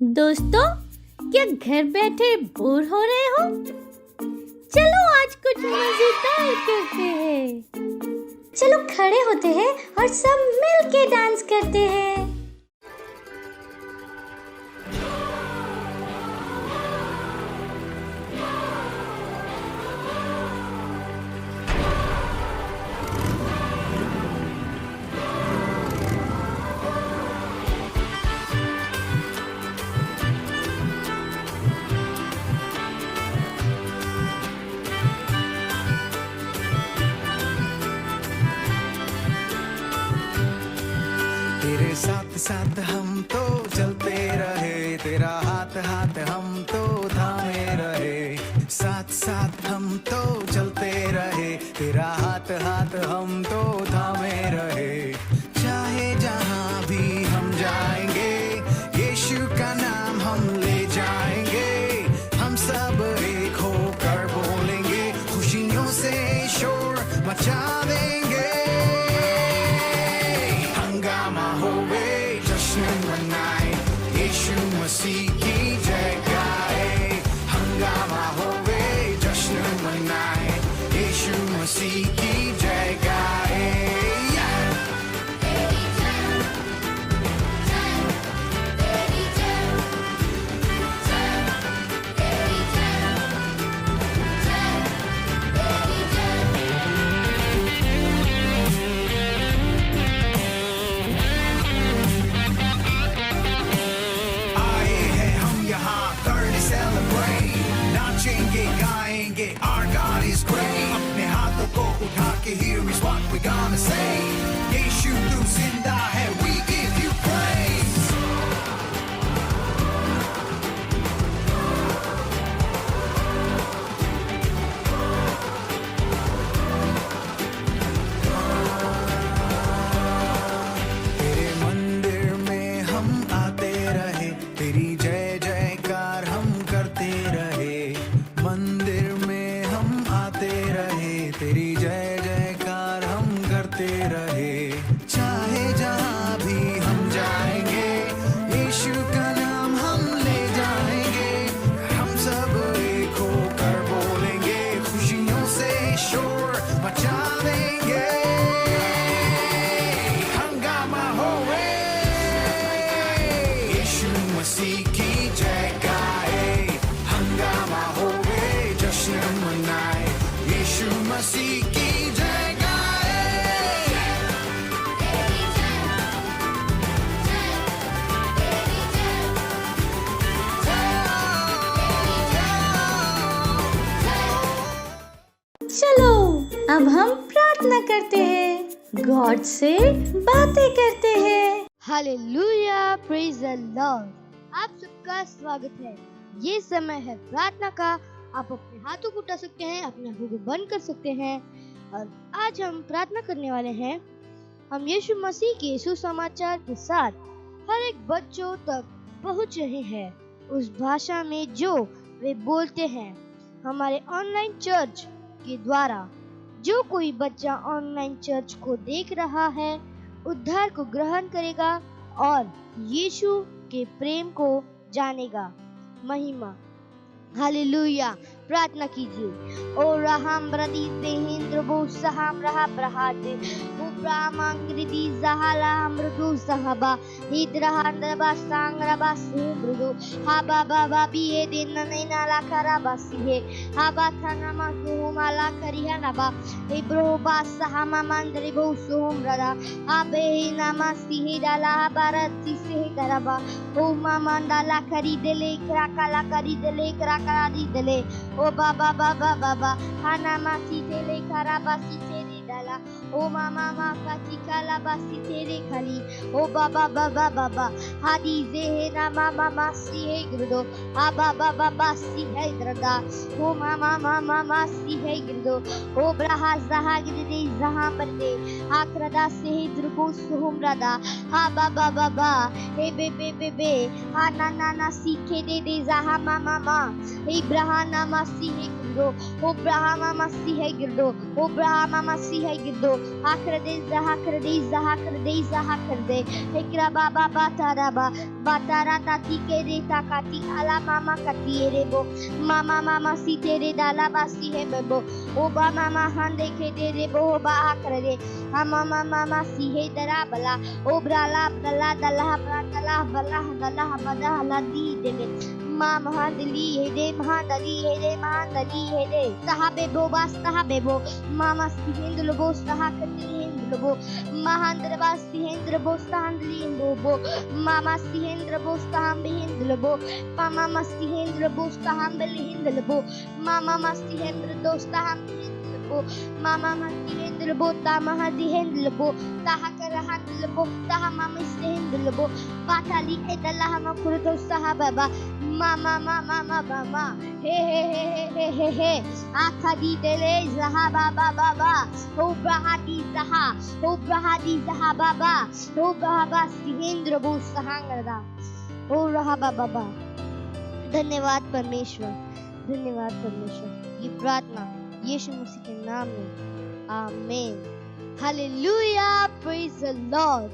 दोस्तों, क्या घर बैठे बोर हो रहे हो? चलो आज कुछ मजेदार करते हैं। चलो खड़े होते हैं और सब मिल के डांस करते हैं। तेरे साथ साथ हम तो चलते रहे, तेरा हाथ हाथ हम तो थामे रहे। साथ साथ हम तो चलते रहे, तेरा हाथ हाथ हम तो थामे रहे। चाहे जहाँ भी हम जाएंगे, यीशु का नाम हम ले जाएंगे। हम सब एक होकर बोलेंगे, खुशियों से शोर मचा देंगे। हंगामा होवे, जश्न मनाए, यीशु मसीह की जय गाए। हंगामा होवे, जश्न मनाए, यीशु मसीह की जय गाए। आए हैं हम यहाँ करने celebrate, नाचेंगे गाएंगे, our God is great। अपने हाथों को उठा के here is what we gonna say, यीशु तू जिंदा है, we give you praise। तेरे मंदिर में हम आते रहे, तेरी जय जयकार हम करते रहे। मंदिर में हम आते रहे, तेरी जय जयकार हम करते रहे। चाहे जहाँ भी हम जाएंगे, यीशु का नाम हम ले जाएंगे। हम सब एक होकर बोलेंगे, खुशियों से शोर मचा देंगे। हंगामा होवे, यीशु मसीह की जय गाए। हंगामा होवे, जश्न मनाए, यीशु मसीह की जय गाए। चलो अब हम प्रार्थना करते हैं, गॉड से बातें करते हैं। Hallelujah, praise the Lord. आप सबका स्वागत है। ये समय है प्रार्थना का। आप अपने हाथों को उठा सकते हैं, अपने आंखों को बंद कर सकते हैं और आज हम प्रार्थना करने वाले हैं। हम यीशु मसीह के सुसमाचार के साथ हर एक बच्चों तक पहुंच रहे हैं, उस भाषा में जो वे बोलते हैं। हमारे ऑनलाइन चर्च के द्वारा जो कोई बच्चा ऑनलाइन चर्च को देख रहा है, उद्धार को ग्रहण करेगा और यीशु के प्रेम को जानेगा। महिमा, हालेलुया। प्रार्थना कीजिए। ओ रहाम ब्रदी देहिंद्र बो सहाम रहा प्रहाते ओ प्रामांग्रिदी जहाला अमृदु सहबा हिद्रहांद्रबा सांग्रबा सुब्रुदु हाबा बाबा बिए दिन नैना ला खराबा सिहे हाबा थाना मा माला करिया नबा इब्रोबा सहामा मंद्रि बो सुमरदा आबे नामा सिहे डाला भारत सिहे करबा ओ मामंडाला खरीदले क्राकाला खरीदले क्राकरा दीदले ओ बाबा बाबा बाबा हाना मासी तेरे खराबा सी तेरे डाला ओ मामा माका चिकाला बासी तेरे खाली ओ बाबा बाबा बाबा हादी जे ना मामा मासी है ग्रदो आ बाबा बाबा सी है ग्रदा ओ मामा मामा मासी है ग्रदो ओ ब्रहा जहा गिदे जहा परदे आक्रदा से द्रुबो सुहमरदा हा बाबा बाबा हे बे बे हा ना ना ना सीखे दे जहा मामा मा इब्राहिम नामा सी girdo, o Brahma Masihe girdo, o Brahma Masihe girdo, Hakrade Zahakrade Zahakrade Zahakrade, Hekra Baba Bataraba, Batara Tati Kere Takati Ala Mama Katierebo, Mama Sitere Dala Basihe Bebo, Oba Mama Hande Kederebo Bahakrade, Mama Sihe Darabala, Obrala Bala Dala Bala Bala Dala Bala Ladi Dele. Mahandali hede Mahandali hede Mahandali hede Sahabebo Bastahabebo Mama Stihendlo Bostahakatli Hendlo Mahandra Bastihendra Bostahandli Bobo Mama Stihendra Bostaham Behendlo Mama Mastihendra Bostahambeli Hendlo Mama Mastihendra Dostaham Mama Mastihendra Bota Mahadi Hendlo Tahakarahandlo Tahama Mistihendlo Batali Edala Makurto Sahababa Mama, he, Akadi dele Zahaba Baba, O Brahadi Zaha Baba, O Brahaba Stihendra Bostahangada, O Rahaba Baba. धन्यवाद परमेश्वर, ये प्रार्थना यीशु मसीह के नाम में, amen. Hallelujah, praise the Lord.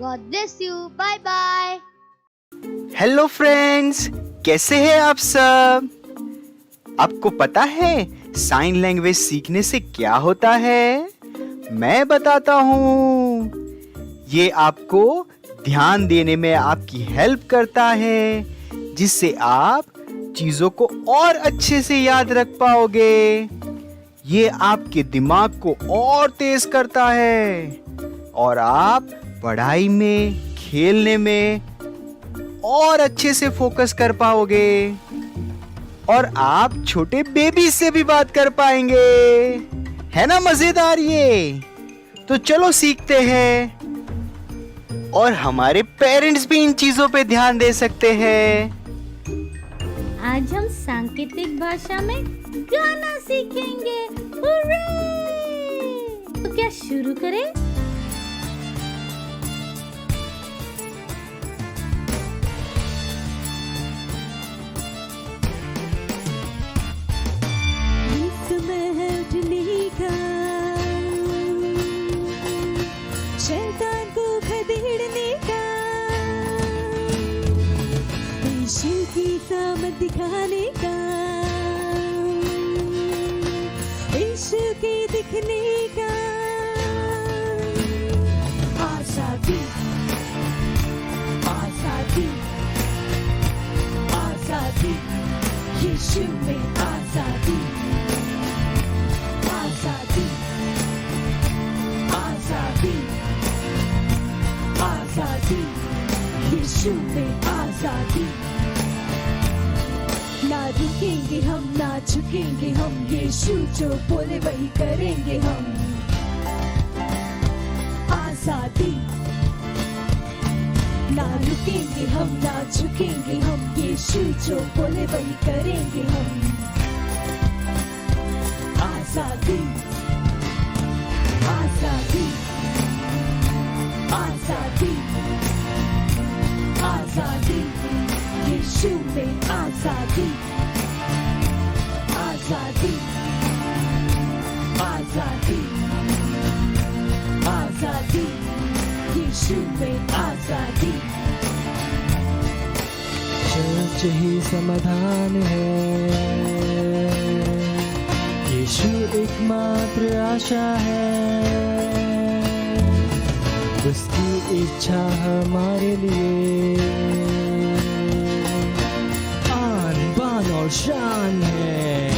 God bless you, bye bye. Hello friends, कैसे हैं आप सब? आपको पता है साइन लैंग्वेज सीखने से क्या होता है? मैं बताता हूँ। ये आपको ध्यान देने में आपकी हेल्प करता है, जिससे आप चीजों को और अच्छे से याद रख पाओगे। ये आपके दिमाग को और तेज करता है और आप पढ़ाई में, खेलने में और अच्छे से फोकस कर पाओगे और आप छोटे बेबी से भी बात कर पाएंगे। है ना मजेदार ये? तो चलो सीखते हैं और हमारे पेरेंट्स भी इन चीजों पे ध्यान दे सकते हैं। आज हम सांकेतिक भाषा में गाना सीखेंगे। हुर्रे! तो क्या शुरू करें? शैतान को खदेड़ने का, यीशु की सामत दिखाने का, यीशु के दिखने का। आजादी, आजादी, आजादी, यीशु में आजादी, आजादी, आजादी, आजादी, यीशु में आजादी। ना रुकेंगे हम, ना झुकेंगे हम, यीशु जो बोले वही करेंगे हम। आजादी, ना रुकेंगे हम, ना झुकेंगे हम, यीशु जो बोले वही करेंगे हम। आजादी, आजादी, आजादी, आजादी, यीशु में आजादी, आजादी, आजादी, आजादी, यीशु में आजादी। चर्च ही समाधान है, यीशु एकमात्र आशा है, उसकी इच्छा हमारे लिए आन बान और शान है।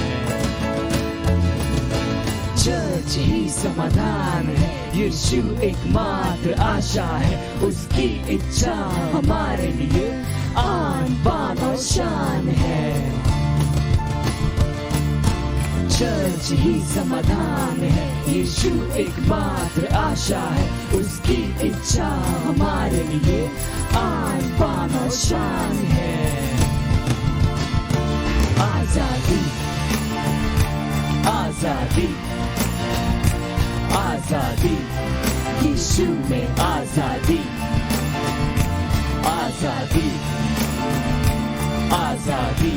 चर्च ही समाधान है, यीशु एकमात्र आशा है, उसकी इच्छा हमारे लिए आन बान और शान है। चर्च ही समाधान है, यीशु एकमात्र आशा है, उसकी इच्छा हमारे लिए आन बान और शान है। आजादी, आजादी, आजादी, यीशु में आजादी, आजादी, आजादी,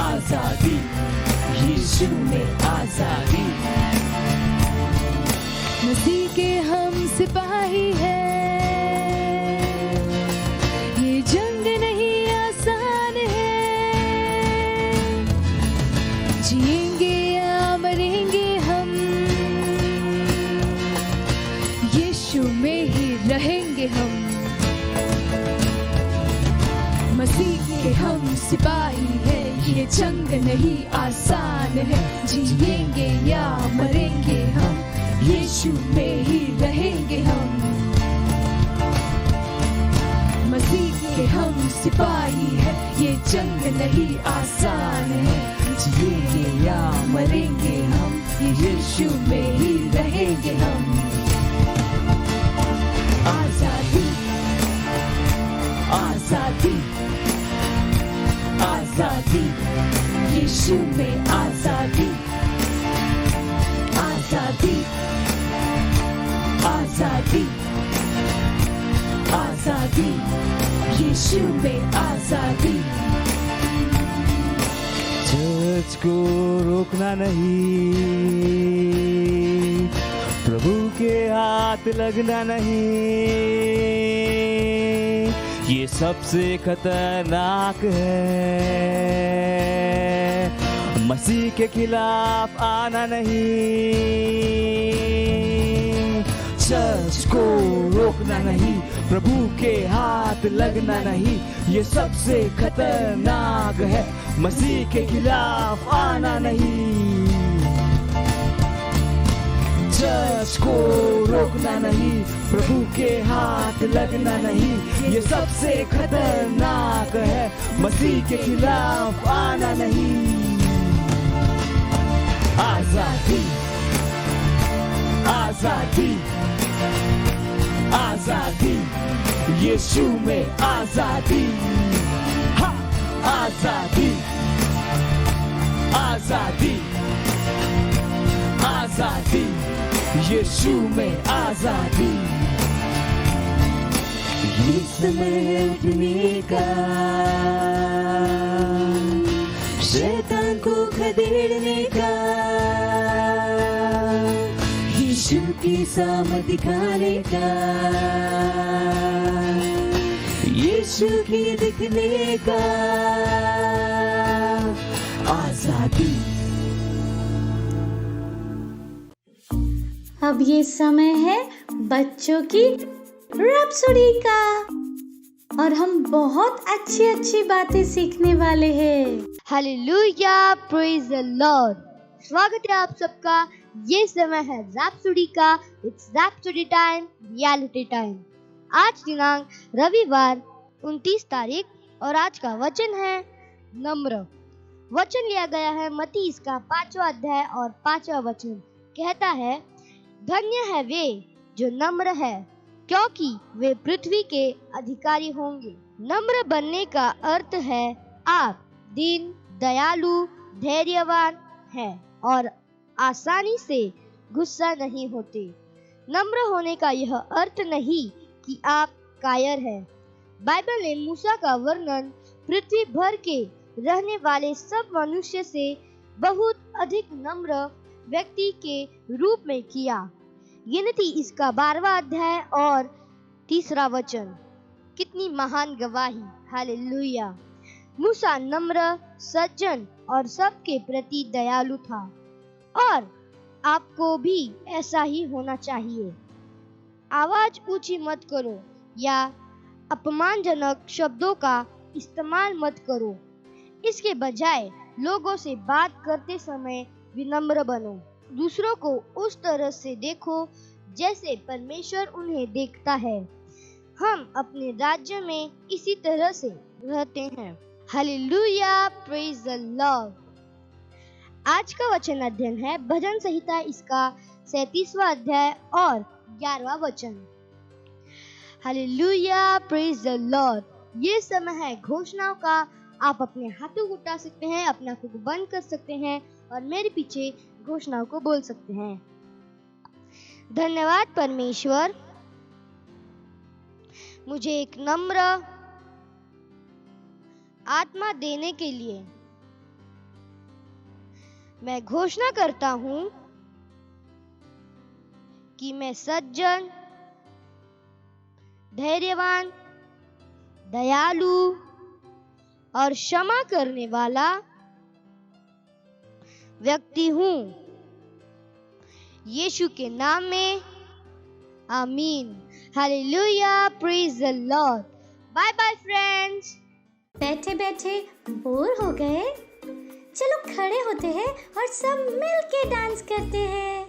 आजादी, मसीह के हम सिपाही हैं, ये जंग नहीं आसान है, जिएंगे या मरेंगे हम, यीशु में ही रहेंगे हम। मसीह के हम सिपाही हैं, ये जंग नहीं आसान है, जिएंगे या मरेंगे हम, यीशु में ही रहेंगे हम। मसीह के हम सिपाही हैं, ये जंग नहीं आसान है, जिएंगे या मरेंगे हम, यीशु में ही रहेंगे हम। आजादी आजादी आजादी, यीशु में आजादी, आजादी आजादी आजादी, यीशु में आजादी। चर्च को रोकना नहीं, प्रभु के हाथ लगना नहीं, ये सबसे खतरनाक है, मसीह के खिलाफ आना नहीं। चर्च को रोकना नहीं, प्रभु के हाथ लगना नहीं, ये सबसे खतरनाक है, मसीह के खिलाफ आना नहीं। चर्च को रोकना नहीं, प्रभु के हाथ लगना नहीं, ये सबसे खतरनाक है, मसीह के खिलाफ आना नहीं। आजादी आजादी आजादी, यीशु में आजादी, हाँ आजादी आजादी आजादी, यीशु में आजादी। ये समय है उठने का, शैतान को खदेड़ने का, यीशु की सामर्थ दिखाने का, यीशु की दिखने का। आजादी। अब ये समय है बच्चों की रैप्सोडी का, और हम बहुत अच्छी अच्छी बातें सीखने वाले हैं। Hallelujah, praise the Lord. स्वागत है आप सबका। ये समय है रैप्सोडी का। It's rhapsody time, reality time. आज दिनांक रविवार 29 तारीख और आज का वचन है नम्र। वचन लिया गया है मत्ती इसका 5वां अध्याय और 5वां वचन कहता है, धन्य है वे जो नम्र है, क्योंकि वे पृथ्वी के अधिकारी होंगे। नम्र बनने का अर्थ है आप दीन, दयालु, धैर्यवान हैं और आसानी से गुस्सा नहीं होते। नम्र होने का यह अर्थ नहीं कि आप कायर हैं। बाइबल ने मूसा का वर्णन पृथ्वी भर के रहने वाले सब मनुष्य से बहुत अधिक नम्र व्यक्ति के रूप में किया। गिनती इसका 12वां अध्याय और 3रा वचन। कितनी महान गवाही। हालेलुया। मूसा नम्र, सज्जन और सबके प्रति दयालु था, और आपको भी ऐसा ही होना चाहिए। आवाज ऊंची मत करो या अपमानजनक शब्दों का इस्तेमाल मत करो। इसके बजाय लोगों से बात करते समय विनम्र बनो। दूसरों को उस तरह से देखो जैसे परमेश्वर उन्हें देखता है। हम अपने राज्य में इसी तरह से रहते हैं। Hallelujah, praise the Lord. आज का वचन अध्ययन है भजन संहिता इसका 37वां अध्याय और 11वां वचन। Hallelujah, praise the Lord. ये समय है घोषणाओं का। आप अपने हाथों को उठा सकते हैं, अपने आंखों को बंद कर सकते हैं और मेरे पीछे घोषणाओं को बोल सकते हैं। धन्यवाद परमेश्वर, मुझे एक नम्र आत्मा देने के लिए। मैं घोषणा करता हूं कि मैं सज्जन, धैर्यवान, दयालु और क्षमा करने वाला व्यक्ति हूँ। यीशु के नाम में amen. Hallelujah, praise the Lord. Bye bye friends. बैठे बैठे बोर हो गए? चलो खड़े होते हैं और सब मिल के डांस करते हैं।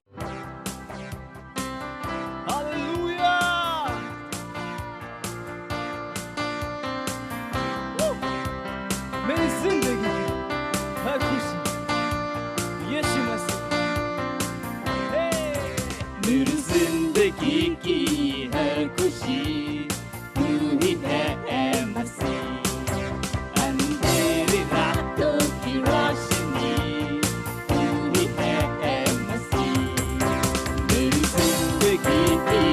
हालेलुया। मेरी जिंदगी है खुशी यीशु मसीह। मेरी जिंदगी की है खुशी तू ही है ऐ मसीह। अंधेरी रातों की रोशनी तू ही है ऐ मसीह। मेरी जिंदगी की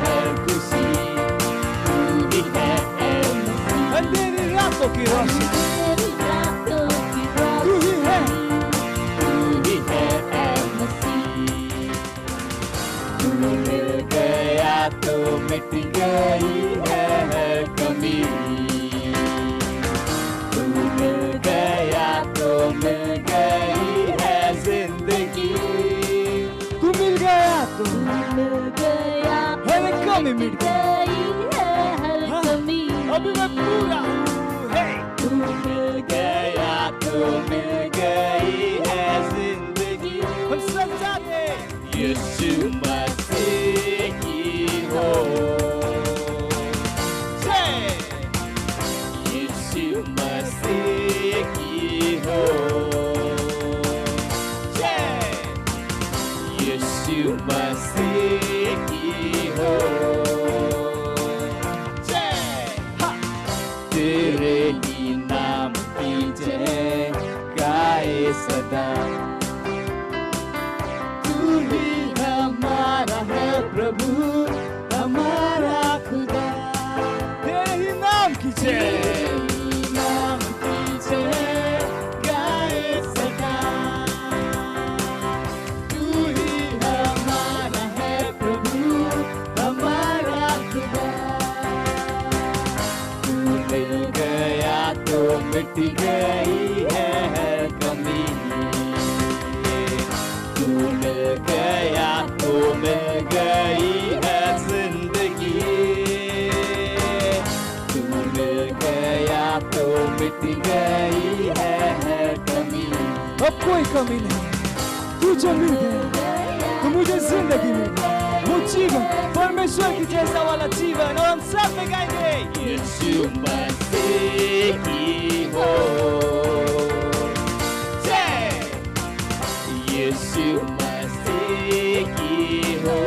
है खुशी तू ही है ऐ मसीह। अंधेरी रातों की रोशनी तू ही है ऐ मसीह। तू मिल गया तो मिट गई है हर कमी। तू मिल गया तो मिल गई है जिंदगी। तू मिल गया तो हर कमी मिट गई है हर कमी। अभी मैं पूरा हूँ। हे तू मिल गया तो मिल गई है जिंदगी। हम सब जाते यीशु मसीह की हो। जय यीशु मसीह की हो। जय यीशु मसीह की हो। जय तेरे ही नाम की जय गाए सदा। तू ही हमारा है प्रभु हमारा खुदा। तेरे ही नाम की जय, नाम की जय गाए सदा। तू ही हमारा है प्रभु हमारा खुदा। तू मिल गया तो मिट गई है हर कमी। तू मिल गया तो मिल गई है जिंदगी। तू मिल गया तो मिट गई है हर कमी। अब कोई कमी नहीं। तू जो मिल गया तो मुझे जिंदगी मिल गई। वो जीवन परमेश्वर की जैसा वाला जीवन। और हम सब में गाएंगे यीशु मसीह की हो। जय यीशु मसीह की हो।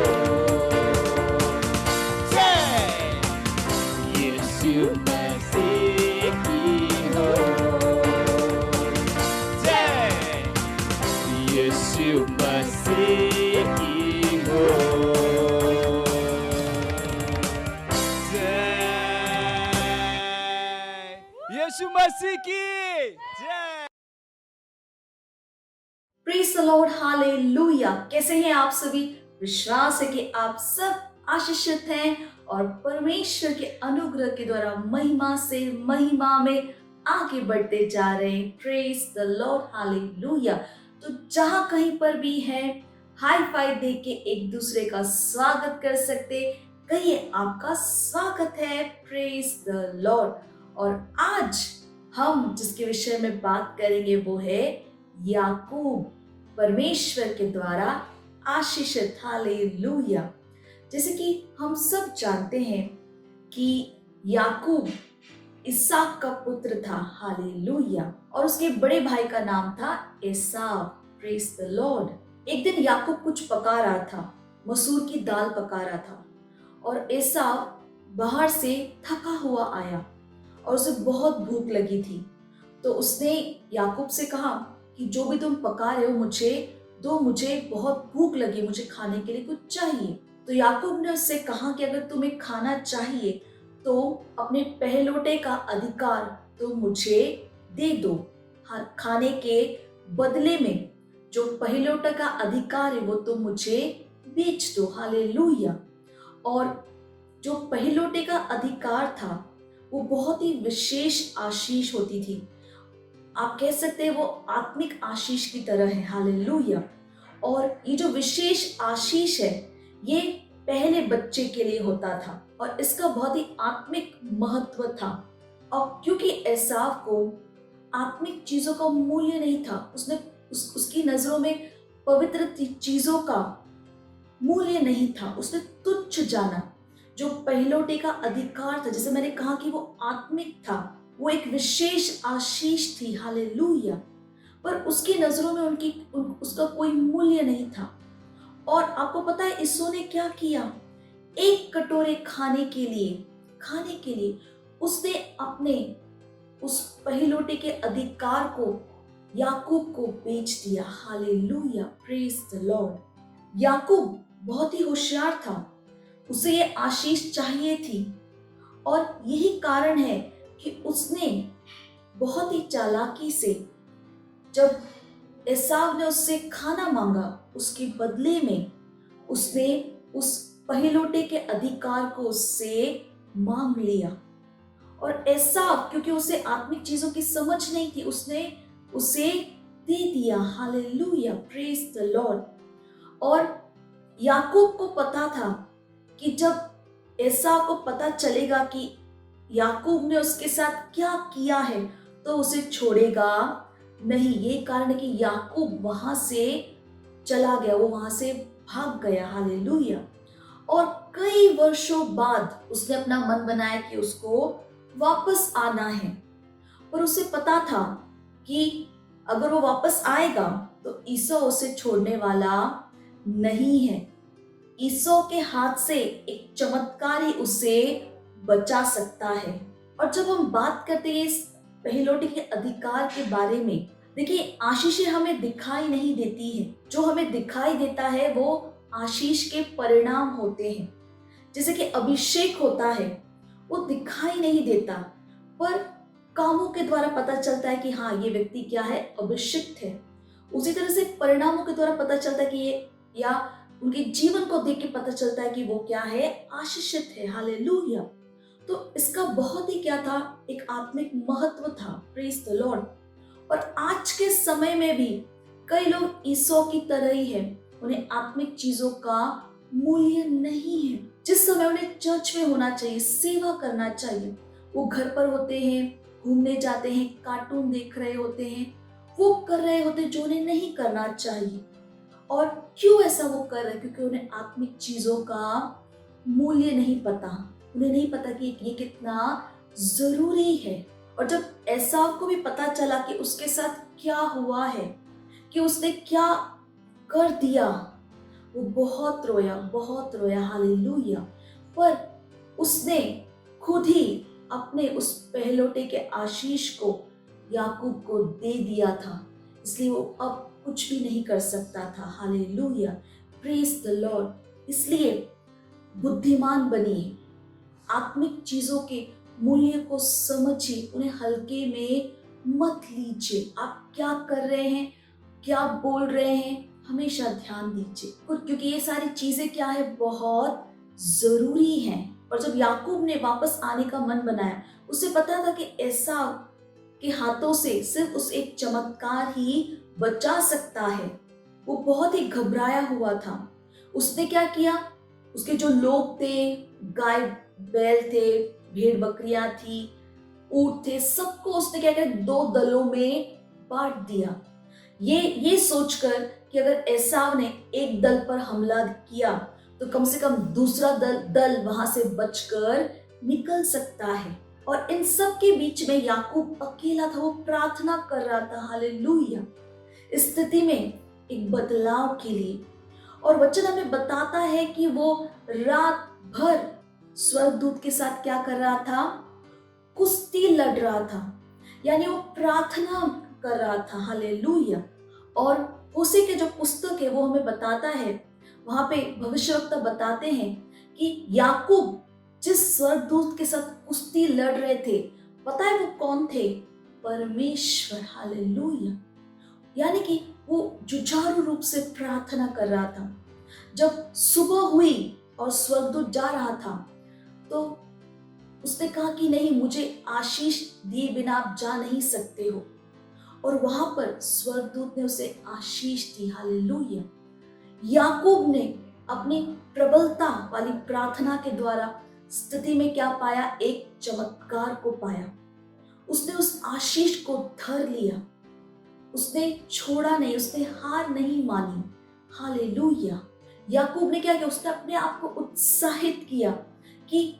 जय यीशु मसीह की हो। जय यीशु मसीह की हो। जय यीशु मसीह की जय। Praise the Lord, hallelujah. कैसे हैं आप सभी? विश्वास है कि आप सब आशीषित हैं और परमेश्वर के अनुग्रह के द्वारा महिमा से महिमा में आगे बढ़ते जा रहे हैं। Praise the Lord, hallelujah. तो जहां कहीं पर भी है, हाई फाइव दे के एक दूसरे का स्वागत कर सकते। कहिए आपका स्वागत है। Praise the Lord. और आज हम जिसके विषय में बात करेंगे वो है याकूब, परमेश्वर के द्वारा आशीषित। हालेलुया। जैसे कि हम सब जानते हैं कि याकूब इसाक का पुत्र था। हालेलुया। और उसके बड़े भाई का नाम था एसाव। Praise the Lord. एक दिन याकूब कुछ पका रहा था, मसूर की दाल पका रहा था, और एसाव बाहर से थका हुआ आया और उसे बहुत भूख लगी थी। तो उसने याकूब से कहा कि जो भी तुम पका रहे हो मुझे दो, मुझे बहुत भूख लगी, मुझे खाने के लिए कुछ चाहिए। तो याकूब ने उससे कहा कि अगर तुम्हें खाना चाहिए तो अपने पहलोटे का अधिकार तो मुझे दे दो। खाने के बदले में जो पहलोटे का अधिकार है वो तो मुझे बेच दो। हालेलुया। और जो पहिलौठे का अधिकार था वो बहुत ही विशेष आशीष होती थी। आप कह सकते हैं वो आत्मिक आशीष की तरह है। हालेलुया। और ये जो विशेष आशीष है ये पहले बच्चे के लिए होता था और इसका बहुत ही आत्मिक महत्व था। और क्योंकि एसाव को आत्मिक चीजों का मूल्य नहीं था, उसने उसकी नजरों में पवित्र चीजों का मूल्य नहीं था, उसने तुच्छ जाना। जो पहिलौठे का अधिकार था, जैसे मैंने कहा कि वो आत्मिक था, वो एक विशेष आशीष थी। हालेलुया। पर उसकी नजरों में उसका कोई मूल्य नहीं था। और आपको पता है ईसो ने क्या किया? एक कटोरे खाने के लिए उसने अपने उस पहिलौठे के अधिकार को याकूब को बेच दिया। Hallelujah, praise the Lord. याकूब बहुत ही होशियार था, उसे ये आशीष चाहिए थी और यही कारण है कि उसने बहुत ही चालाकी से, जब एसाव ने उससे खाना मांगा, उसके बदले में उसने उस पहिलौठे के अधिकार को उससे मांग लिया। और एसाव, क्योंकि उसे आत्मिक चीजों की समझ नहीं थी, उसने उसे दे दिया। Hallelujah, praise the Lord. और याकूब को पता था कि जब एसाव को पता चलेगा कि याकूब ने उसके साथ क्या किया है तो उसे छोड़ेगा नहीं। ये कारण है कि याकूब वहां से चला गया, वो वहां से भाग गया। हालेलुया। और कई वर्षों बाद उसने अपना मन बनाया कि उसको वापस आना है, पर उसे पता था कि अगर वो वापस आएगा तो ईसो उसे छोड़ने वाला नहीं है। ईसो के हाथ से एक चमत्कार ही उसे बचा सकता है। और जब हम बात करते हैं इस पहिलौठे के अधिकार के बारे में, देखिए आशीषें हमें दिखाई नहीं देती है, जो हमें दिखाई देता है वो आशीष के परिणाम होते हैं। जैसे कि अभिषेक होता है, वो दिखाई नहीं देता, पर कामों के द्वारा पता चलता है कि हाँ ये व्यक्ति क्या है, अभिषिक्त है। उसी तरह से परिणामों के द्वारा पता चलता है कि ये, या उनके जीवन को देख के पता चलता है कि वो क्या है, आशीषित है। हालेलुया। तो इसका बहुत ही क्या था, एक आत्मिक महत्व था। Praise the Lord. और आज के समय में भी कई लोग ईसो की तरह ही है, उन्हें आत्मिक चीजों का मूल्य नहीं है। जिस समय उन्हें चर्च में होना चाहिए, सेवा करना चाहिए, वो घर पर होते हैं, घूमने जाते हैं, कार्टून देख रहे होते हैं, वो कर रहे होते हैं जो उन्हें नहीं करना चाहिए। और क्यों ऐसा वो कर रहे हैं? क्योंकि उन्हें आत्मिक चीजों का मूल्य नहीं पता, उन्हें नहीं पता कि ये कितना जरूरी है। और जब एसाव को भी पता चला कि उसके साथ क्या हुआ है, कि उसने क्या कर दिया, वो बहुत रोया। हालेलुया। पर उसने खुद ही अपने उस पहिलौठे के आशीष को याकूब को दे दिया था, इसलिए वो अब कुछ भी नहीं कर सकता था। Hallelujah, praise the Lord. इसलिए बुद्धिमान बनिए, आत्मिक चीजों के मूल्य को समझिए, उन्हें हल्के में मत लीजिए। आप क्या कर रहे हैं, क्या बोल रहे हैं, हमेशा ध्यान दीजिए, क्योंकि ये सारी चीजें क्या है, बहुत जरूरी हैं। और जब याकूब ने वापस आने का मन बनाया, उसे पता था कि एसाव के हाथों से सिर्फ उस एक चमत्कार ही बचा सकता है। वो बहुत ही घबराया हुआ था। उसने क्या किया, उसके जो लोग थे, गाय बैल थे, भेड़ बकरियां थी, ऊंट थे, सबको उसने क्या किया, 2 दलों में बांट दिया। ये सोचकर कि अगर एसाव ने एक दल पर हमला किया तो कम से कम दूसरा दल वहां से बचकर निकल सकता है। और इन सब के बीच में याकूब अकेला था, वो प्रार्थना कर रहा था। हालेलुया। इस स्थिति में एक बदलाव के लिए, और वचन हमें बताता है कि वो रात भर स्वर्गदूत के साथ क्या कर रहा था, कुश्ती लड़ रहा था, यानी वो प्रार्थना कर रहा था। हालेलुया। और होशे के जो पुस्तक है वो हमें बताता है, वहां पे भविष्यवक्ता बताते हैं कि याकूब जिस स्वर्गदूत के साथ कुश्ती लड़ रहे थे, पता है वो कौन थे, परमेश्वर। हालेलुया। यानी कि वो जुझारू रूप से प्रार्थना कर रहा था। जब सुबह हुई और स्वर्गदूत जा रहा था तो उसने कहा कि नहीं, मुझे आशीष दिए बिना आप जा नहीं सकते हो। और वहां पर स्वर्गदूत ने उसे आशीष दी। हालेलुया। याकूब ने अपनी प्रबलता वाली प्रार्थना के द्वारा स्थिति में क्या पाया? एक चमत्कार को पाया। उसने उस आशीष को धर लिया, उसने छोड़ा नहीं, उसने हार नहीं मानी। हालेलुया। याकूब ने क्या किया? उसने अपने आप को उत्साहित किया कि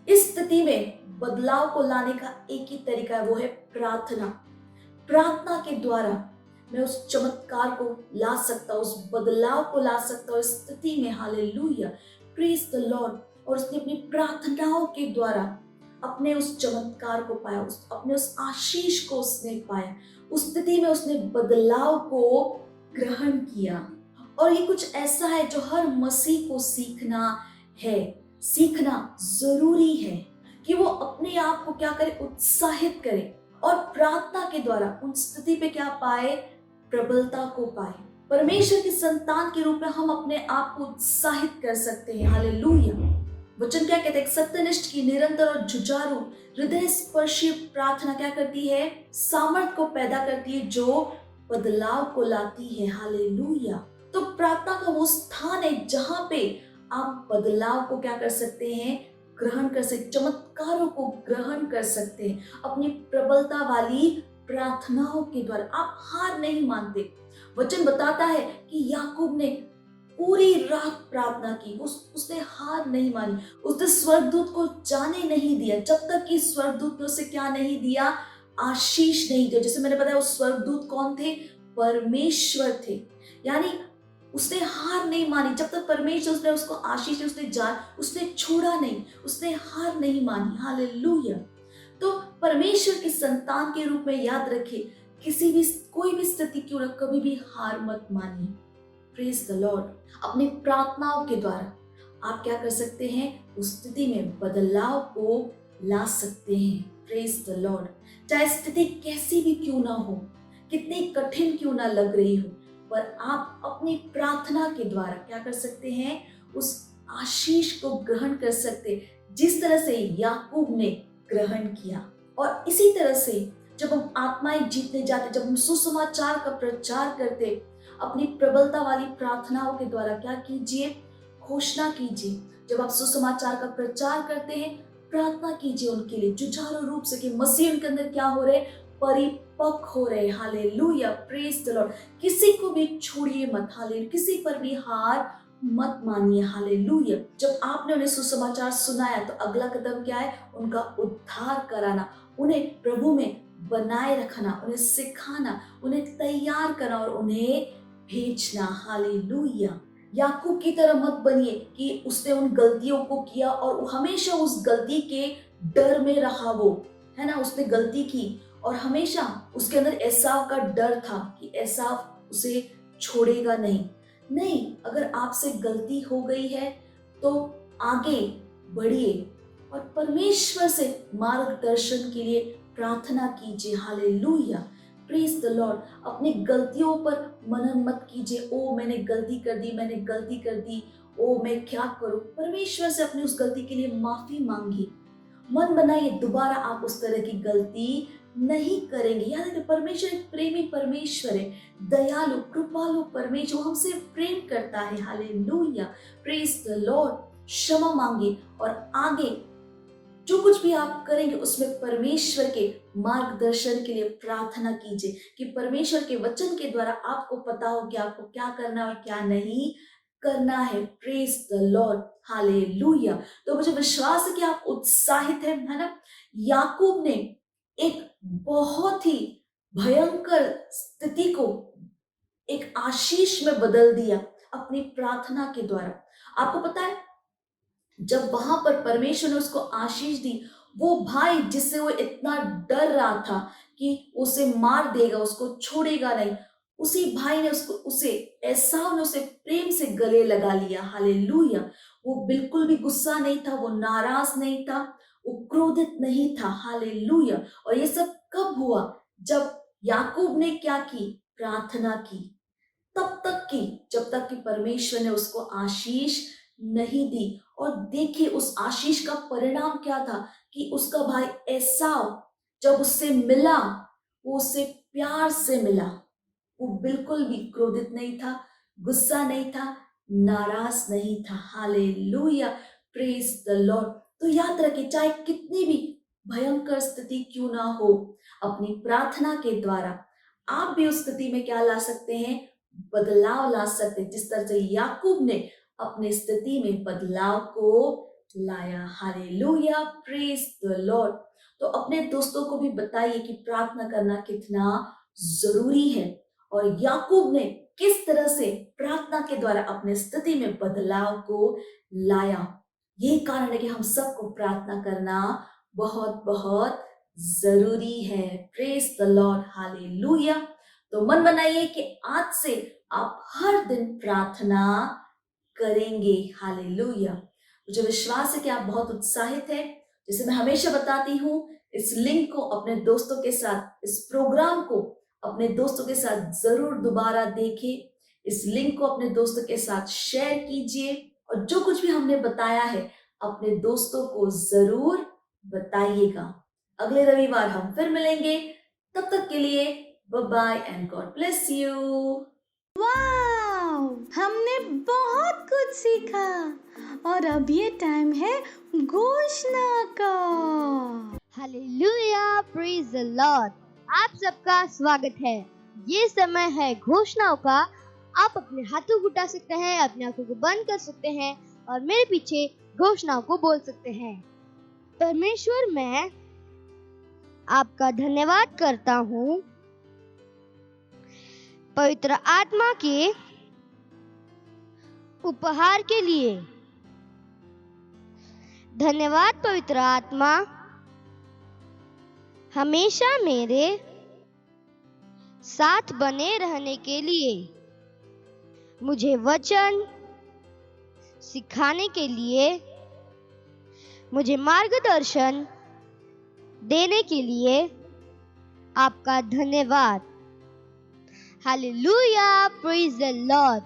इस स्थिति में बदलाव को लाने का एक ही तरीका है, वो है प्रार्थना। प्रार्थना के द्वारा मैं उस चमत्कार को ला सकता हूँ, उस बदलाव को ला सकता हूँ इस स्थिति में। Hallelujah, praise the Lord. और उसने अपनी प्रार्थनाओं के द्वारा अपने उस चमत्कार को पाया, अपने उस आशीष को उसने पाया। उस स्थिति में उसने बदलाव को ग्रहण किया। और ये कुछ ऐसा है जो हर मसीह को सीखना है, सीखना जरूरी है कि वो अपने आप को क्या करे? उत्साहित करे और प्रार्थना के द्वारा उन स्थिति पे क्या पाए? प्रबलता को पाए। परमेश्वर की संतान के रूप में हम अपने आप को उत्साहित कर सकते हैं। हालेलुया। वचन क्या कहते हैं? सत्यनिष्ठ की निरंतर और जुझारू हृदय स्पर्शी प्रार्थना क्या करती है? सामर्थ को पैदा करती है जो बदलाव को लाती है। हालेलुया। तो प्रार्थना का वो स्थान है जहां पे आप बदलाव को क्या कर सकते हैं? ग्रहण कर सकते, चमत्कारों को ग्रहण कर सकते हैं अपनी प्रबलता वाली प्रार्थनाओं के द्वारा। आप हार नहीं मानते। वचन बताता है कि याकूब ने पूरी रात प्रार्थना की, उसने हार नहीं मानी, उसने स्वर्गदूत को जाने नहीं दिया जब तक कि स्वर्गदूत ने उसे क्या नहीं दिया? आशीष नहीं दिया। जैसे मैंने बताया, उस स्वर्गदूत कौन थे? परमेश्वर थे। यानी उसने हार नहीं मानी जब तक परमेश्वर उसने उसको आशीष दी, उसने छोड़ा नहीं, उसने हार नहीं मानी। हालेलुया। तो परमेश्वर की संतान के रूप में याद रखिए, कोई भी स्थिति क्यों ना, कभी भी हार मत मानिए। Praise the Lord. अपनी प्रार्थनाओं के द्वारा आप क्या कर सकते हैं? उस स्थिति में बदलाव को ला सकते हैं। Praise the Lord. चाहे स्थिति कैसी भी क्यों ना हो, कितनी कठिन क्यों ना लग रही हो, पर आप अपनी प्रार्थना के द्वारा क्या कर सकते हैं? उस आशीष को ग्रहण कर सकते, जिस तरह से याकूब ने ग्रहण किया। और इसी तरह से जब हम आत्माएं जीतने जाते, जब हम सुसमाचार का प्रचार करते, अपनी प्रबलता वाली प्रार्थनाओं के द्वारा क्या कीजिए? घोषणा कीजिए। जब आप सुसमाचार का प्रचार करते हैं, प्रार्थना कीजिए उनके लिए जुझारू रूप से कि मसीह उनके अंदर क्या हो रहे? परिपक्व हो रहे। Hallelujah, praise the Lord. किसी को भी छोड़िए मत। हालेलुया। किसी पर भी हार मत मानिए। हालेलुया। जब आपने उन्हें सुसमाचार सुनाया तो अगला कदम क्या है? उनका उद्धार कराना, उन्हें प्रभु में बनाए रखना, उन्हें सिखाना, उन्हें तैयार करना और उन्हें भेजना। हालेलुया। याकूब की तरह मत बनिए कि उसने उन गलतियों को किया और हमेशा उस गलती के डर में रहा। वो है ना, उसने गलती की और हमेशा उसके अंदर एसाव का डर था कि एसाव उसे छोड़ेगा नहीं, अगर आपसे गलती हो गई है तो आगे बढ़िए और परमेश्वर से मार्गदर्शन के लिए प्रार्थना कीजिए। Hallelujah, praise the Lord. अपनी गलतियों पर मनन मत कीजिए। ओ मैंने गलती कर दी, ओ मैं क्या करूं। परमेश्वर से अपनी उस गलती के लिए माफी मांगिए। मन बनाइए दोबारा आप उस तरह की गलती नहीं करेंगे। याद रखिए, परमेश्वर एक प्रेमी परमेश्वर है, दयालु कृपालु परमेश्वर, हमसे प्रेम करता है। Hallelujah, praise the Lord. क्षमा मांगिए और आगे जो कुछ भी आप करेंगे उसमें परमेश्वर के मार्गदर्शन के लिए प्रार्थना कीजिए कि परमेश्वर के वचन के द्वारा आपको पता हो कि आपको क्या करना और क्या नहीं करना है। Praise the Lord, hallelujah. तो मुझे विश्वास है कि आप उत्साहित हैं, है ना। याकूब ने एक बहुत ही भयंकर स्थिति को एक आशीष में बदल दिया अपनी प्रार्थना के द्वारा। आपको पता है, जब वहां पर परमेश्वर ने उसको आशीष दी, वो भाई जिससे वो इतना डर रहा था कि उसे मार देगा, उसको छोड़ेगा नहीं, उसी भाई ने एसाव ने उसे प्रेम से गले लगा लिया। हालेलुया। वो बिल्कुल भी गुस्सा नहीं था, वो नाराज नहीं था, वो क्रोधित नहीं था। हालेलुया। और ये सब कब हुआ? जब याकूब ने क्या की? प्रार्थना की। जब तक कि परमेश्वर ने उसको आशीष नहीं दी। और देखिए उस आशीष का परिणाम क्या था कि उसका भाई एसाव जब उससे मिला, वो उससे प्यार से मिला। वो बिल्कुल भी क्रोधित नहीं था, गुस्सा नहीं था, नाराज नहीं था। Hallelujah, praise the Lord. तो याद रखिए, चाहे कितनी भी भयंकर स्थिति क्यों ना हो, अपनी प्रार्थना के द्वारा आप भी उस स्थिति में क्या ला सकते हैं? बदलाव ला सकते हैं। जिस तरह से याकूब ने अपनी स्थिति में बदलाव को लाया। Hallelujah, praise the Lord. तो अपने दोस्तों को भी बताइए कि प्रार्थना करना कितना जरूरी है और याकूब ने किस तरह से प्रार्थना के द्वारा अपने स्थिति में बदलाव को लाया। यही कारण है कि हम सबको प्रार्थना करना बहुत बहुत जरूरी है। Praise the Lord, hallelujah. तो मन बनाइए कि आज से आप हर दिन प्रार्थना करेंगे। हालेलुया। मुझे विश्वास है कि आप बहुत उत्साहित हैं। जैसे मैं हमेशा बताती हूँ, इस लिंक को अपने दोस्तों के साथ, इस प्रोग्राम को अपने दोस्तों के साथ जरूर दोबारा देखें। इस लिंक को अपने दोस्तों के साथ शेयर कीजिए और जो कुछ भी हमने बताया है अपने दोस्तों को जरूर बताइएगा। अगले रविवार हम फिर मिलेंगे। तब तक के लिए bye bye and God bless you. Wow, हमने बहुत कुछ सीखा और अब ये टाइम है घोषणा का। Hallelujah, praise the Lord. आप सबका स्वागत है। ये समय है घोषणाओं का। आप अपने हाथों को उठा सकते हैं, अपने आंखों को बंद कर सकते हैं और मेरे पीछे घोषणाओं को बोल सकते हैं। परमेश्वर, मैं आपका धन्यवाद करता हूँ पवित्र आत्मा के उपहार के लिए। धन्यवाद पवित्र आत्मा, हमेशा मेरे साथ बने रहने के लिए, मुझे वचन सिखाने के लिए, मुझे मार्गदर्शन देने के लिए आपका धन्यवाद। Hallelujah, praise the Lord.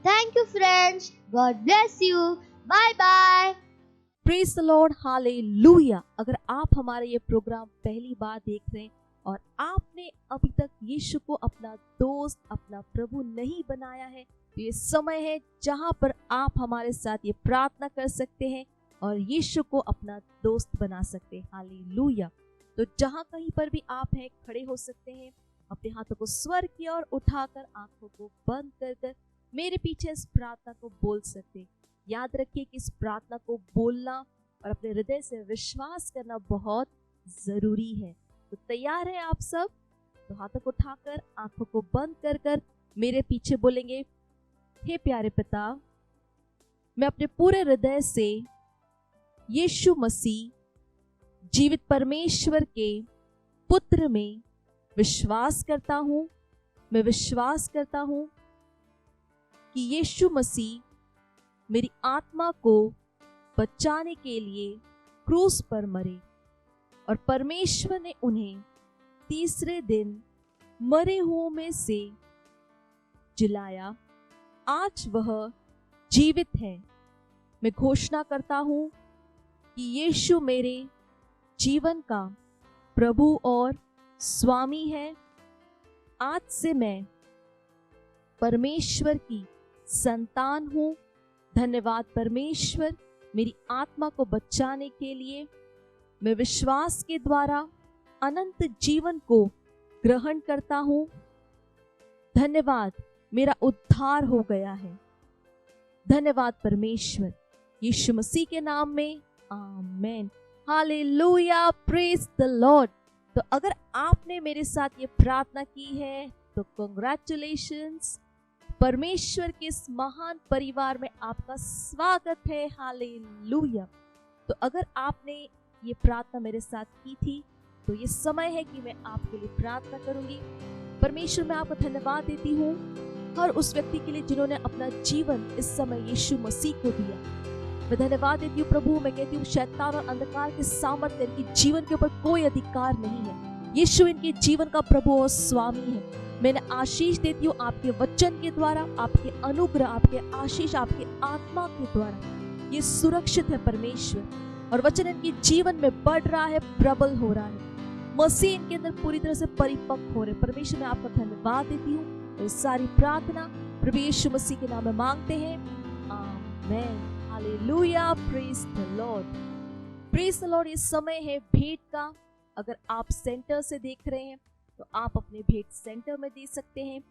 Thank you friends, God bless you, bye bye. Praise the Lord, hallelujah. अगर आप हमारा ये प्रोग्राम पहली बार देख रहे हैं और आपने अभी तक यीशु को अपना दोस्त, अपना प्रभु नहीं बनाया है, तो ये समय है जहां पर आप हमारे साथ ये प्रार्थना कर सकते हैं और यीशु को अपना दोस्त बना सकते हैं। हालेलुया। तो जहां कहीं पर भी आप हैं, खड़े हो सकते हैं, अपने हाथों को स्वर की ओर उठाकर, आंखों को बंद कर कर मेरे पीछे इस प्रार्थना को बोल सकते हैं। याद रखिए कि इस प्रार्थना को बोलना और अपने हृदय से विश्वास करना बहुत जरूरी है। तो तैयार हैं आप सब? तो हाथों को उठाकर, आंखों को बंद कर कर मेरे पीछे बोलेंगे, हे प्यारे पिता, मैं अपने पूरे हृदय से यीशु मसीह जीवित परमेश्वर के पुत्र में विश्वास करता हूँ। मैं विश्वास करता हूँ कि यीशु मसीह मेरी आत्मा को बचाने के लिए क्रूस पर मरे और परमेश्वर ने उन्हें तीसरे दिन मरे हुओं में से जिलाया। आज वह जीवित है। मैं घोषणा करता हूँ कि यीशु मेरे जीवन का प्रभु और स्वामी है। आज से मैं परमेश्वर की संतान हूँ। धन्यवाद परमेश्वर, मेरी आत्मा को बचाने के लिए। मैं विश्वास के द्वारा अनंत जीवन को ग्रहण करता हूँ। धन्यवाद, मेरा उद्धार हो गया है। धन्यवाद परमेश्वर, यीशु मसीह के नाम में, amen. Hallelujah, praise the Lord. तो अगर आपने मेरे साथ ये प्रार्थना की है तो कांग्रेचुलेशंस। परमेश्वर के इस महान परिवार में आपका स्वागत है। हालेलुया। तो अगर आपने ये प्रार्थना मेरे साथ की थी तो ये समय है कि मैं आपके लिए प्रार्थना करूंगी। परमेश्वर, मैं आपको धन्यवाद देती हूँ हर उस व्यक्ति के लिए जिन्होंने अपना जीवन इस समय यीशु मसीह को दिया। मैं धन्यवाद देती हूँ प्रभु। मैं कहती हूँ शैतान और अंधकार के सामर्थ्य इनके जीवन के ऊपर कोई अधिकार नहीं है। यीशु इनके जीवन का प्रभु और स्वामी है। मैंने आशीष देती हूँ आपके वचन के द्वारा, आपके अनुग्रह, आपके आशीष, आपके आत्मा के द्वारा ये सुरक्षित है परमेश्वर, और वचन इनके जीवन में बढ़ रहा है, प्रबल हो रहा है, मसीह इनके अंदर पूरी तरह से परिपक्व हो रहे। परमेश्वर मैं आपका धन्यवाद देती हूँ। और सारी प्रार्थना प्रभु यीशु मसीह के नाम में मांगते हैं, आमीन, hallelujah, praise the Lord, praise the Lord. ये समय है भेंट का। अगर आप सेंटर से देख रहे हैं तो आप अपने भेंट सेंटर में दे सकते हैं।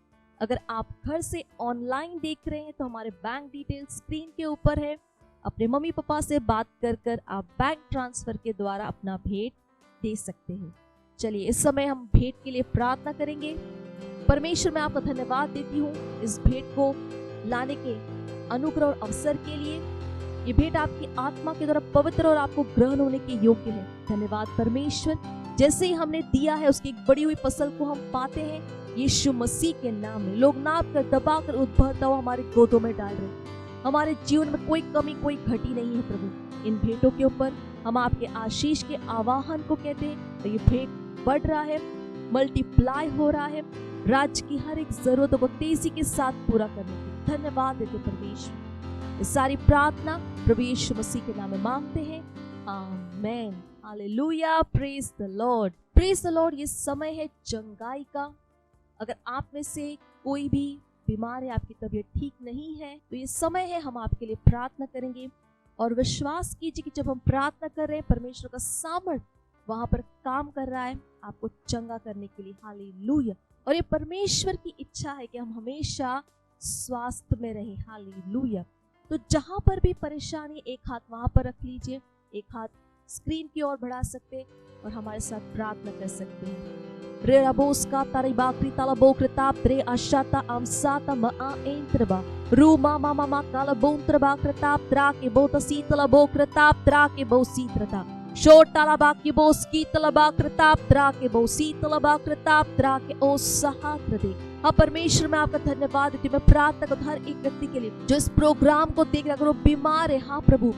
अगर आप घर से ऑनलाइन देख रहे हैं तो हमारे बैंक डिटेल स्क्रीन के ऊपर है। अपने मम्मी पापा से बात कर आप बैंक ट्रांसफर के द्वारा अपना भेंट दे सकते हैं। चलिए इस समय हम भेंट के लिए प्रार्थना करेंगे। परमेश्वर मैं आपका धन्यवाद देती हूँ इस भेंट को लाने के अनुग्रह और अवसर के लिए। ये भेंट आपकी आत्मा के द्वारा पवित्र और आपको ग्रहण होने के योग्य है। धन्यवाद परमेश्वर, जैसे ही हमने दिया है उसकी एक बड़ी हुई फसल को हम पाते हैं यीशु मसीह के नाम में। लोग नाप कर दबा कर उद्भरता हुआ हमारे गोदों में डाल रहे हैं। हमारे जीवन में कोई कमी कोई घटी नहीं है प्रभु। इन भेंटों के ऊपर हम आपके आशीष के आवाहन को कहते हैं। तो ये भेंट बढ़ रहा है, मल्टीप्लाई हो रहा है, राज्य की हर एक जरूरतों को तेजी के साथ पूरा करने के धन्यवाद देते परमेश्वर। ये सारी प्रार्थना प्रभु यीशु मसीह के नाम में मांगते हैं, आमीन, hallelujah, praise the Lord, praise the Lord. ये समय है चंगाई का। अगर आप में से कोई भी बीमार है, आपकी तबीयत ठीक नहीं है, तो ये समय है हम आपके लिए प्रार्थना करेंगे। और विश्वास कीजिए कि जब हम प्रार्थना कर रहे हैं परमेश्वर का सामर्थ वहां पर काम कर रहा है आपको चंगा करने के लिए, हालेलुया। और ये परमेश्वर की इच्छा है कि हम हमेशा स्वास्थ्य में रहें, हालेलुया। तो जहां पर भी परेशानी, एक हाथ वहां पर रख लीजिए, एक हाथ स्क्रीन की ओर बढ़ा सकते हैं और हमारे साथ प्रार्थना कर सकते हैं। रे रबोस का तारी बाकरी ताला बोक्रताप रे आशाता आमसाता मा एंत्रबा रूमा मामा मा काला बोंत्रबा कृताप त्रा के बोता सीतला बोक्रताप त्रा के बो सीत्रता शोटाला बाकी बोस की तलबा कृताप त्रा के बो सीतला कृताप त्रा के ओ सहात्र दे। हाँ परमेश्वर मैं आपका धन्यवाद देती हूँ। मैं प्रार्थना करती हूँ हर एक व्यक्ति के लिए जो इस प्रोग्राम को देख रहा है, अगर वो बीमार है, हाँ प्रभु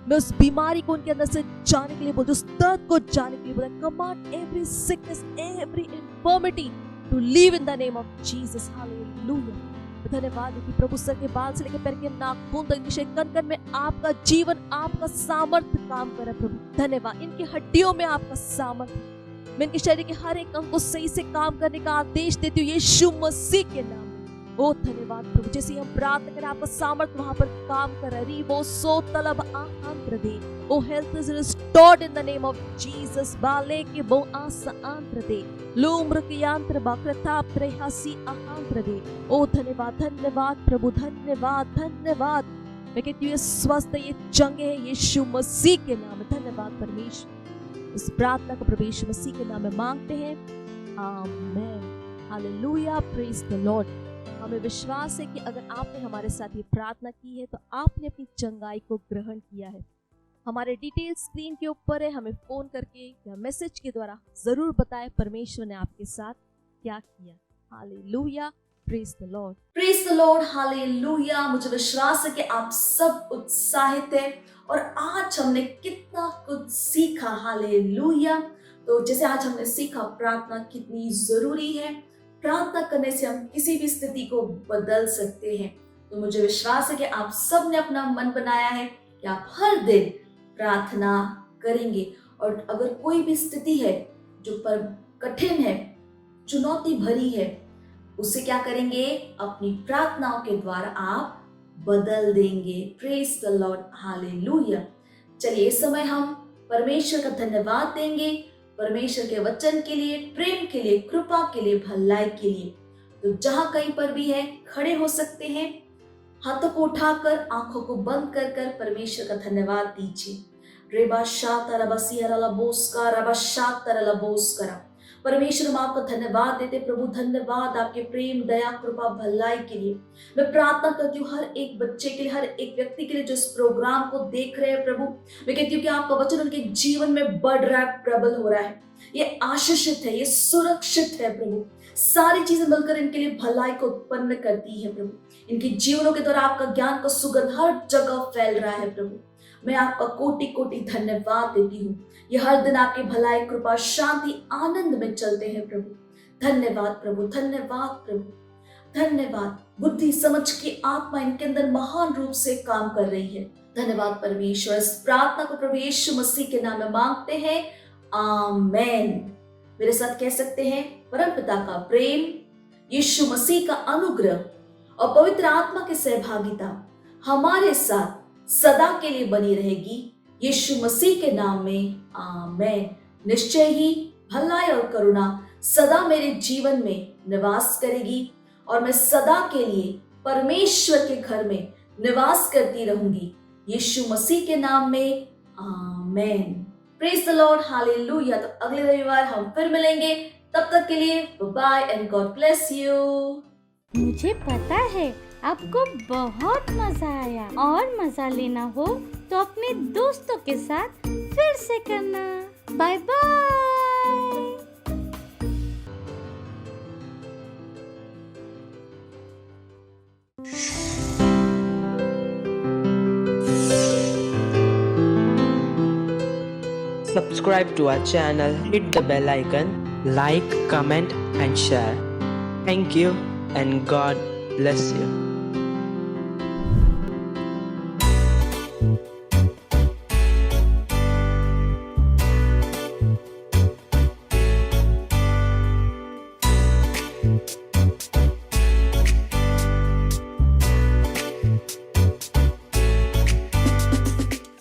मैं उस बीमारी को उनके अंदर से जाने के लिए बोलती हूँ, उस दर्द को जाने के लिए बोलती हूँ। Command every sickness, every infirmity to leave in the name of Jesus, hallelujah. धन्यवाद कि प्रभु सर के बाल से लेकर पैर के नाखून तक निश्चय कण-कण में आपका जीवन, आपका सामर्थ्य काम करे प्रभु। धन्यवाद, इनकी हड्डियों में आपका सामर्थ्य, मैं इनके शरीर के हर एक अंग को सही से काम करने का आदेश देती हूँ यीशु मसीह के नाम में। ओ धन्यवाद प्रभु, जैसे हम प्रार्थना करें आपका सामर्थ्य वहां पर काम कर रहा है। वो सो तलब आंत्र दे, ओ health is restored in the name of Jesus. बाले के बो आसा आंत्र दे, लूम्र के यंत्र बाक्रताप त्रेहासी आंत्र दे। ओ धन्यवाद, धन्यवाद प्रभु, धन्यवाद, धन्यवाद। मैं कहती हूँ ये स्वस्थ है, ये चंगे है यीशु मसीह के नाम में। धन्यवाद परमेश्वर, इस प्रार्थना को प्रभु यीशु मसीह के नाम में मांगते हैं, आमीन, हालेलुया, प्रेज द लॉर्ड। हमें विश्वास है कि अगर आपने हमारे साथ ये प्रार्थना की है तो आपने अपनी चंगाई को ग्रहण किया है। हमारे डिटेल स्क्रीन के ऊपर है, हमें फोन करके या मैसेज के द्वारा जरूर बताएं परमेश्वर ने आपके साथ क्या किया। Hallelujah, praise the Lord, praise the Lord, hallelujah. मुझे विश्वास है कि आप सब उत्साहित हैं और आज हमने कितना कुछ सीखा, हालेलुया। तो जैसे आज हमने सीखा प्रार्थना कितनी जरूरी है, प्रार्थना करने से हम किसी भी स्थिति को बदल सकते हैं। तो मुझे विश्वास है कि आप सब ने अपना मन बनाया है कि आप हर दिन प्रार्थना करेंगे। और अगर कोई भी स्थिति है जो पर कठिन है, चुनौती भरी है, उसे क्या करेंगे? अपनी प्रार्थनाओं के द्वारा आप बदल देंगे। Praise the Lord, hallelujah. चलिए इस समय हम परमेश्वर का धन्यवाद देंगे, परमेश्वर के वचन के लिए, प्रेम के लिए, कृपा के लिए, भलाई के लिए। तो जहां कहीं पर भी है खड़े हो सकते हैं, हाथों को उठाकर आंखों को बंद कर कर परमेश्वर का धन्यवाद दीजिए। रेबा शाता रबा सिहरा बोस्का रबा शाता रला बोस्करा। परमेश्वर हम आपका धन्यवाद देते प्रभु, धन्यवाद आपके प्रेम, दया, कृपा, भलाई के लिए। मैं प्रार्थना करती हूँ हर एक बच्चे के लिए, हर एक व्यक्ति के लिए जो इस प्रोग्राम को देख रहे हैं प्रभु। मैं कहती हूँ कि आपका वचन उनके जीवन में बढ़ रहा है, प्रबल हो रहा है, ये आशीषित है, ये सुरक्षित है प्रभु। सारी चीजें मिलकर इनके लिए भलाई को उत्पन्न करती है प्रभु। इनके जीवनों के द्वारा आपका ज्ञान का सुगंध हर जगह फैल रहा है प्रभु। मैं आपका कोटि कोटि धन्यवाद देती हूँ। ये हर दिन आपकी भलाई, कृपा, शांति, आनंद में चलते हैं प्रभु। धन्यवाद प्रभु, धन्यवाद प्रभु, धन्यवाद। बुद्धि समझ की आत्मा इनके अंदर महान रूप से काम कर रही है। धन्यवाद परमेश्वर। इस प्रार्थना को प्रभु यीशु मसीह के नाम में मांगते हैं, आमेन। मेरे साथ कह सकते हैं, परमपिता का प्रेम, यीशु मसीह का अनुग्रह और पवित्र आत्मा की सहभागिता हमारे साथ सदा के लिए बनी रहेगी, यीशु मसीह के नाम में, आमेन। निश्चय ही भलाई और करुणा सदा मेरे जीवन में निवास करेगी और मैं सदा के लिए परमेश्वर के घर में निवास करती रहूंगी, यीशु मसीह के नाम में, आमेन। Praise the Lord, hallelujah. तो अगले रविवार हम फिर मिलेंगे, तब तक के लिए bye and God bless you. मुझे पता है आपको बहुत मजा आया, और मजा लेना हो तो अपने दोस्तों के साथ फिर से करना। Bye bye. Subscribe to our channel, hit the bell icon, like, comment and share. Thank you and God bless you.